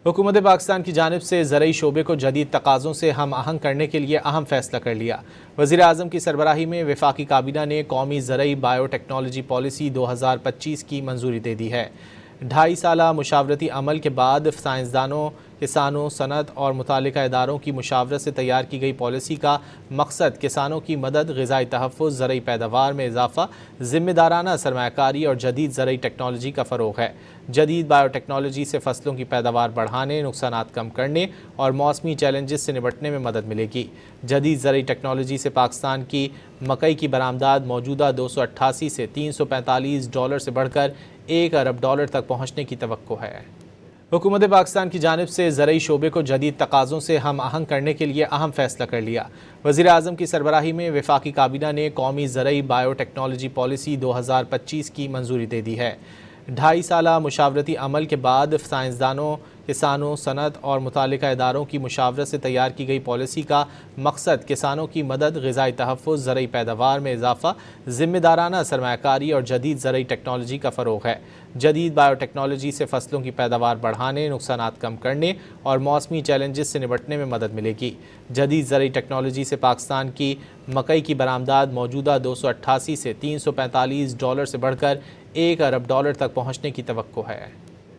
حکومت پاکستان کی جانب سے زرعی شعبے کو جدید تقاضوں سے ہم آہنگ کرنے کے لیے اہم فیصلہ کر لیا۔ وزیر اعظم کی سربراہی میں وفاقی کابینہ نے قومی زرعی بائیو ٹیکنالوجی پالیسی 2025 کی منظوری دے دی ہے۔ 2.5 سالہ مشاورتی عمل کے بعد سائنسدانوں، کسانوں، صنعت اور متعلقہ اداروں کی مشاورت سے تیار کی گئی پالیسی کا مقصد کسانوں کی مدد، غذائی تحفظ، زرعی پیداوار میں اضافہ، ذمہ دارانہ سرمایہ کاری اور جدید زرعی ٹیکنالوجی کا فروغ ہے۔ جدید بائیو ٹیکنالوجی سے فصلوں کی پیداوار بڑھانے، نقصانات کم کرنے اور موسمی چیلنجز سے نمٹنے میں مدد ملے گی۔ جدید زرعی ٹیکنالوجی سے پاکستان کی مکئی کی برآمدات موجودہ $288 سے $345 سے بڑھ کر $1 ارب تک پہنچنے کی توقع ہے۔ حکومت پاکستان کی جانب سے زرعی شعبے کو جدید تقاضوں سے ہم آہنگ کرنے کے لیے اہم فیصلہ کر لیا۔ وزیر اعظم کی سربراہی میں وفاقی کابینہ نے قومی زرعی بائیو ٹیکنالوجی پالیسی 2025 کی منظوری دے دی ہے۔ 2.5 سالہ مشاورتی عمل کے بعد سائنسدانوں، کسانوں، صنعت اور متعلقہ اداروں کی مشاورت سے تیار کی گئی پالیسی کا مقصد کسانوں کی مدد، غذائی تحفظ، زرعی پیداوار میں اضافہ، ذمہ دارانہ سرمایہ کاری اور جدید زرعی ٹیکنالوجی کا فروغ ہے۔ جدید بائیو ٹیکنالوجی سے فصلوں کی پیداوار بڑھانے، نقصانات کم کرنے اور موسمی چیلنجز سے نمٹنے میں مدد ملے گی۔ جدید زرعی ٹیکنالوجی سے پاکستان کی مکئی کی برآمدات موجودہ $288 سے $345 سے بڑھ کر $1 ارب تک پہنچنے کی توقع ہے۔